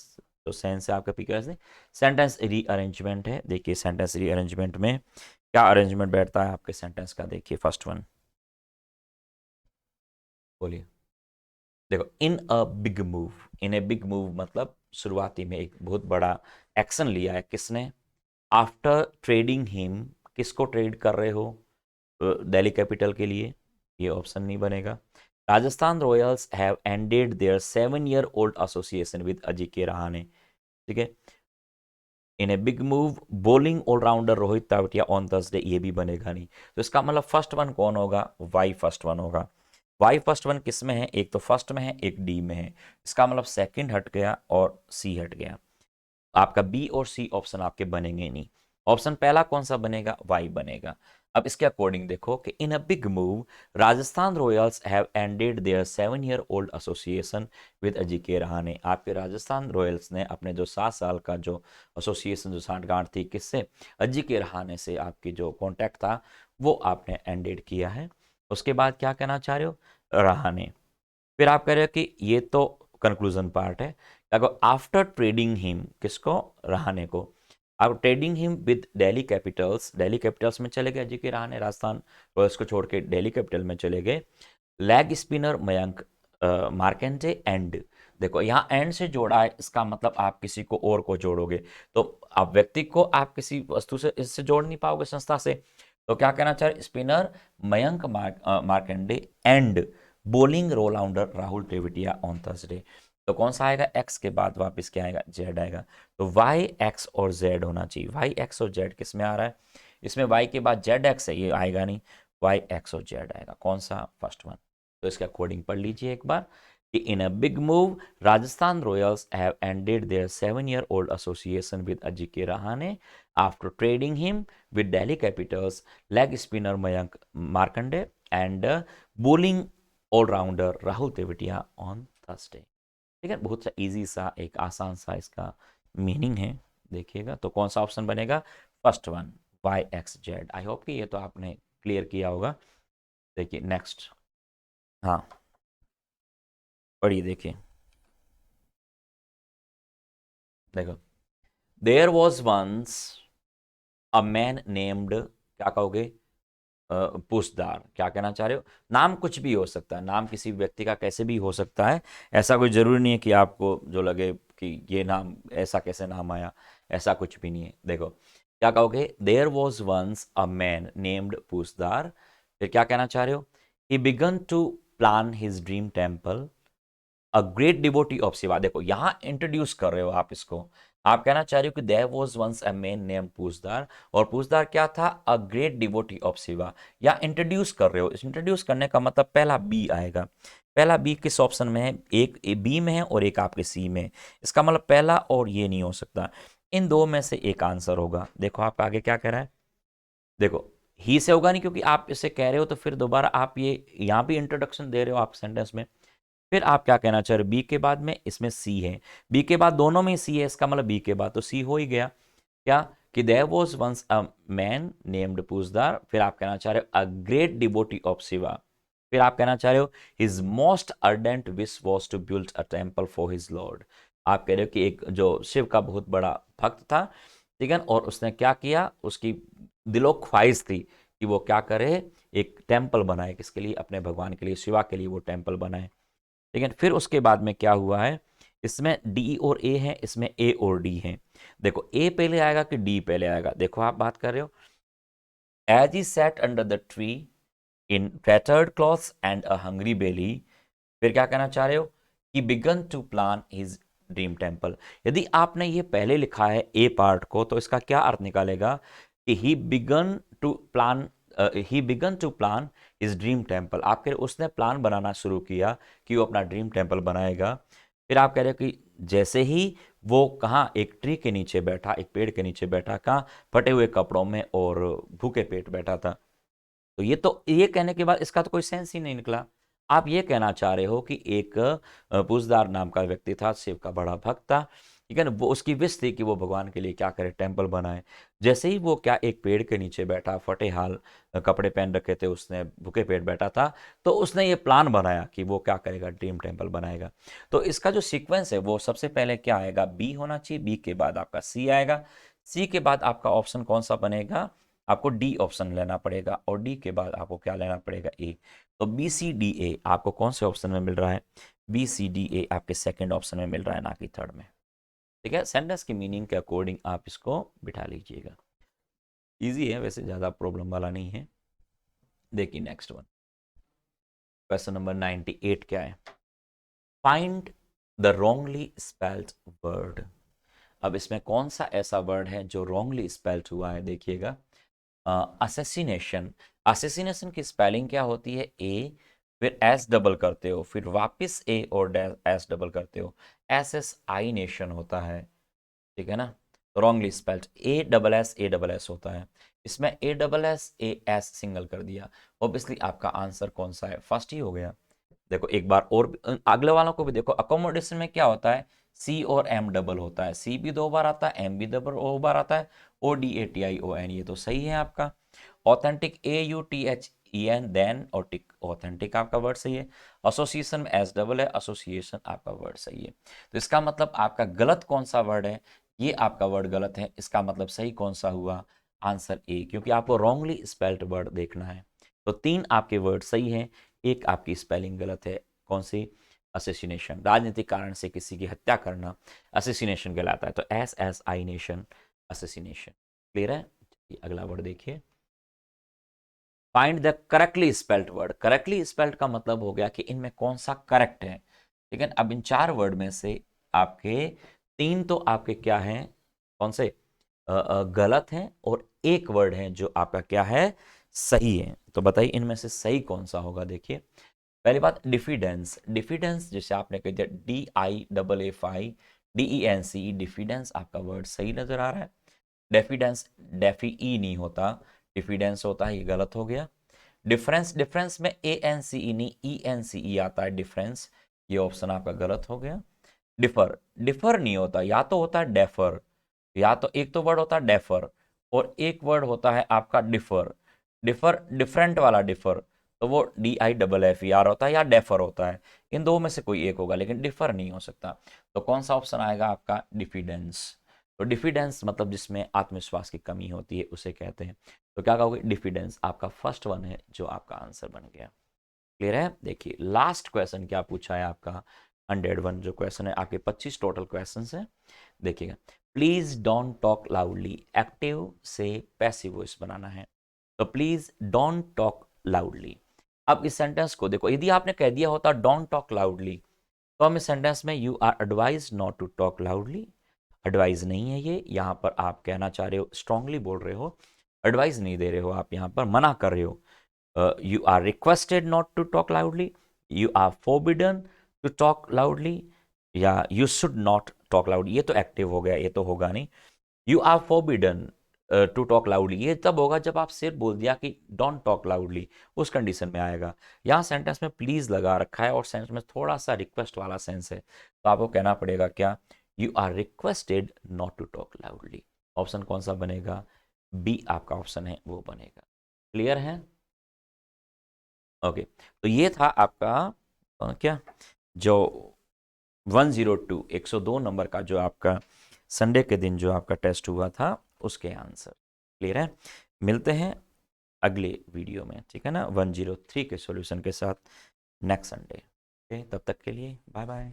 जो सेंस है आपका, PQRS नहीं, सेंटेंस रीअरेंजमेंट है। देखिए सेंटेंस रीअरेंजमेंट में क्या अरेंजमेंट बैठता है आपके सेंटेंस का, देखिए फर्स्ट वन, बोलिए। देखो, in a big move, in a big move मतलब शुरुआती में एक बहुत बड़ा एक्शन लिया है, किसने, आफ्टर ट्रेडिंग हिम, किसको ट्रेड कर रहे हो, दिल्ली कैपिटल के लिए, ये ऑप्शन नहीं बनेगा। Rajasthan Royals have ended their 7 year old association with Ajinkya Rahane, ठीक है। In a big move bowling all rounder Rohit Tewatia on Thursday, ये भी बनेगा नहीं। तो इसका मतलब फर्स्ट वन कौन होगा, वाई फर्स्ट वन होगा। वाई फर्स्ट वन किस में है, एक तो फर्स्ट में है, एक डी में है, इसका मतलब सेकंड हट गया और सी हट गया, आपका बी और सी ऑप्शन आपके बनेंगे नहीं। ऑप्शन पहला कौन सा बनेगा, वाई बनेगा। अब इसके अकॉर्डिंग देखो कि in a big move Rajasthan Royals have ended their 7 year old association with Ajinkya Rahane, आपके राजस्थान रॉयल्स ने अपने जो 7 साल का जो एसोसिएशन, जो सांठगांठ थी किससे, अजिंक्य रहाणे से, आपकी जो कॉन्टैक्ट था वो आपने एंडेड किया है। उसके बाद क्या कहना चाह रहे हो, रहाणे। फिर आप कह रहे हो कि ये तो कंक्लूजन पार्ट है, आफ्टर ट्रेडिंग हिम, किसको, रहाणे को, अब trading him with Delhi Capitals, Delhi Capitals में चले गए अजिंक्य रहाणे, राजस्थान रॉयल्स को छोड़ के दिल्ली कैपिटल में चले गए। Leg spinner Mayank Markande and, देखो यहाँ एंड से जोड़ा है, इसका मतलब आप किसी को और को जोड़ोगे, तो आप व्यक्ति को आप किसी वस्तु से इससे जोड़ नहीं पाओगे, संस्था से। तो क्या कहना चाह रहे, spinner Mayank Markande and bowling all rounder Rahul Tewatia on Thursday. तो कौन सा आएगा, एक्स के बाद वापस क्या आएगा, जेड आएगा। तो वाई, एक्स और जेड होना चाहिए। वाई, एक्स और जेड किस में आ रहा है, इसमें वाई के बाद जेड एक्स है, ये आएगा नहीं, वाई, एक्स और जेड आएगा, कौन सा, फर्स्ट वन। तो इसके अकॉर्डिंग पढ़ लीजिए एक बार कि in a big move Rajasthan Royals have ended their 7 year old association with Ajinkya Rahane after trading him with Delhi Capitals, leg spinner Mayank Markande and bowling all rounder Rahul Tewatia on Thursday. ठीक है, बहुत सा इजी सा, एक आसान सा इसका मीनिंग है, देखिएगा। तो कौन सा ऑप्शन बनेगा, first one, Y, X, Z. I hope कि ये तो आपने क्लियर किया होगा। देखिए नेक्स्ट, हाँ पढ़िए, देखिए, देखो, there was once a man named, क्या कहोगे, पूछदार, क्या कहना चाह रहे हो, नाम कुछ भी हो सकता है, नाम किसी व्यक्ति का कैसे भी हो सकता है, ऐसा कोई जरूरी नहीं है कि आपको जो लगे कि ये नाम, ऐसा कैसे नाम आया, ऐसा कुछ भी नहीं है। देखो क्या कहोगे, there was once a man named Poochdar, फिर क्या कहना चाह रहे हो, he began to plan his dream temple, a great devotee of Shiva. देखो यहाँ इंट्रोड्यूस कर रहे हो आप इसको, आप कहना चाह रहे हो कि there was once a man name Poochdar, और पूछदार क्या था, a great devotee of Shiva, या इंट्रोड्यूस कर रहे हो। इस इंट्रोड्यूस करने का मतलब पहला बी आएगा, पहला बी किस ऑप्शन में है, एक बी में है और एक आपके सी में है। इसका मतलब पहला और ये नहीं हो सकता, इन दो में से एक आंसर होगा। देखो आपका आगे क्या कह रहा है, देखो ही से होगा नहीं, क्योंकि आप इसे कह रहे हो तो फिर दोबारा आप ये यहाँ भी इंट्रोडक्शन दे रहे हो आप सेंटेंस में। फिर आप क्या कहना चाह रहे हो, बी के बाद में इसमें सी है, बी के बाद दोनों में सी है, इसका मतलब बी के बाद तो सी हो ही गया। क्या कि there was once a man named Poojdar, फिर आप कहना चाह रहे हो a great devotee of Shiva, फिर आप कहना चाह रहे हो his most ardent wish was to build a temple for his lord. आप कह रहे हो कि एक जो शिव का बहुत बड़ा भक्त था, ठीक है, और उसने क्या किया, उसकी दिलो ख्वाहिश थी कि वो क्या करे, एक टेम्पल बनाए, किसके लिए, अपने भगवान के लिए, शिवा के लिए वो टेम्पल बनाए। ठीक है, फिर उसके बाद में क्या हुआ है, इसमें डी और ए है, इसमें ए और डी है। देखो ए पहले आएगा कि डी पहले आएगा, देखो आप बात कर रहे हो, as he sat under the tree in tattered clothes and a hungry belly, फिर क्या कहना चाह रहे हो कि began to plan his dream temple. यदि आपने ये पहले लिखा है ए पार्ट को, तो इसका क्या अर्थ निकालेगा कि he began to plan his dream temple, आपके उसने प्लान बनाना शुरू किया कि वो अपना ड्रीम टेम्पल बनाएगा। फिर आप कह रहे हो कि जैसे ही वो कहाँ, एक ट्री के नीचे बैठा, एक पेड़ के नीचे बैठा, कहाँ, फटे हुए कपड़ों में और भूखे पेट बैठा था। तो ये कहने के बाद इसका तो कोई सेंस ही नहीं निकला। आप ये कहना चाह रहे हो कि एक पुजदार नाम का व्यक्ति था, शिव का बड़ा भक्त था, ठीक है ना, वो उसकी विश थी कि वो भगवान के लिए क्या करे, टेम्पल बनाए। जैसे ही वो क्या, एक पेड़ के नीचे बैठा, फटे हाल कपड़े पहन रखे थे उसने, भूखे पेट बैठा था, तो उसने ये प्लान बनाया कि वो क्या करेगा, ड्रीम टेम्पल बनाएगा। तो इसका जो सीक्वेंस है वो सबसे पहले क्या आएगा, बी होना चाहिए, बी के बाद आपका सी आएगा, सी के बाद आपका ऑप्शन कौन सा बनेगा, आपको डी ऑप्शन लेना पड़ेगा, और डी के बाद आपको क्या लेना पड़ेगा, ए। तो बी सी डी ए आपको कौन से ऑप्शन में मिल रहा है, बी सी डी ए आपके सेकंड ऑप्शन में मिल रहा है, ना कि थर्ड में। ठीक है, सेंटेंस की मीनिंग के अकॉर्डिंग आप इसको बिठा लीजिएगा। इजी है वैसे, ज़्यादा प्रॉब्लम वाला नहीं है। देखिए नेक्स्ट वन, क्वेश्चन नंबर 98 क्या है, find the wrongly spelled word. अब इसमें कौन सा ऐसा वर्ड है जो रॉन्गली स्पेल्ड हुआ है, देखिएगा। असेसिनेशन, असेसिनेशन की स्पेलिंग क्या होती है, ए फिर एस डबल करते हो, फिर वापस ए और एस डबल करते हो, एस एस आई नेशन होता है, ठीक है ना। Wrongly spelled A double S होता है, इसमें A double S A S single कर दिया। ऑब्वियसली आपका आंसर कौन सा है, फर्स्ट ही हो गया। देखो एक बार और अगले वालों को भी देखो, अकोमोडेशन में क्या होता है, सी और एम डबल होता है, सी भी 2 बार आता है, एम भी दो बार आता है, O D A T I O N, ये तो सही है आपका। Authentic A U T H E N then otic, authentic आपका वर्ड सही है। एसोसिएशन में एस डबल है, एसोसिएशन आपका वर्ड सही है। तो इसका मतलब आपका गलत कौन सा वर्ड है, ये आपका वर्ड गलत है, इसका मतलब सही कौन सा हुआ, आंसर ए, क्योंकि आपको रॉन्गली स्पेल्ड वर्ड देखना है। तो 3 आपके वर्ड सही हैं, एक आपकी स्पेलिंग गलत है, कौन सी, असेसिनेशन, राजनीतिक कारण से किसी की हत्या करना असेसिनेशन कहलाता है, तो S S I nation, assassination. Clear है। अगला वर्ड देखिए, find the correctly spelled word. Correctly spelled का मतलब हो गया कि इनमें कौन सा करेक्ट है, ठीक है। अब इन 4 वर्ड में से आपके 3 तो आपके क्या हैं, कौन से, गलत हैं, और एक वर्ड है जो आपका क्या है, सही है। तो बताइए इनमें से सही कौन सा होगा। देखिए पहली बात, डिफिडेंस, डिफिडेंस जैसे आपने कह दिया D I double F I D E N C, diffidence आपका वर्ड सही नजर आ रहा है। डेफिडेंस, डेफी ई नहीं होता, डिफिडेंस होता है, ये गलत हो गया। डिफरेंस, डिफरेंस में ए एन सी ई नहीं, ई एन सी ई आता है, डिफरेंस, ये ऑप्शन आपका गलत हो गया। डिफर, डिफर नहीं होता, या तो होता है डेफर, या तो एक तो वर्ड होता है डेफर, और एक वर्ड होता है आपका डिफर, डिफर डिफरेंट वाला डिफर, तो वो D I double F E R होता है या डेफर होता है, इन दो में से कोई एक होगा, लेकिन डिफर नहीं हो सकता। तो कौन सा ऑप्शन आएगा आपका, डिफिडेंस। तो डिफिडेंस मतलब जिसमें आत्मविश्वास की कमी होती है उसे कहते हैं। तो क्या कहोगे, डिफिडेंस आपका फर्स्ट वन है जो आपका आंसर बन गया। क्लियर है। देखिए लास्ट क्वेश्चन क्या पूछा है आपका, 101 जो क्वेश्चन है, आपके 25 टोटल क्वेश्चन है। देखिएगा, please don't talk loudly, active से पैसिव वॉइस बनाना है, तो प्लीज डोंट टॉक लाउडली। अब इस सेंटेंस को देखो, यदि आपने कह दिया होता डोंट टॉक लाउडली, तो हम इस सेंटेंस में you are advise not to talk loudly, advise नहीं है ये, यहां पर आप कहना चाह रहे हो, स्ट्रांगली बोल रहे हो, एडवाइस नहीं दे रहे हो, आप यहां पर मना कर रहे हो। You are requested not to talk loudly, you are forbidden to talk loudly, या you should not talk loudly, ये तो एक्टिव हो गया, ये तो होगा नहीं। You are forbidden to talk loudly, ये तब होगा जब आप सिर्फ बोल दिया कि don't talk loudly, उस कंडीशन में आएगा। यहाँ सेंटेंस में प्लीज लगा रखा है और सेंटेंस में थोड़ा सा रिक्वेस्ट वाला सेंस है, तो आपको कहना पड़ेगा क्या, you are requested not to talk loudly. Option कौन सा बनेगा, बी आपका ऑप्शन है वो बनेगा। क्लियर है। ओके, तो ये था आपका क्या, जो 102 102 नंबर का जो आपका संडे के दिन जो आपका टेस्ट हुआ था उसके आंसर। क्लियर है। मिलते हैं अगले वीडियो में, ठीक है ना, 103 के सॉल्यूशन के साथ नेक्स्ट संडे। ओके, तब तक के लिए बाय बाय।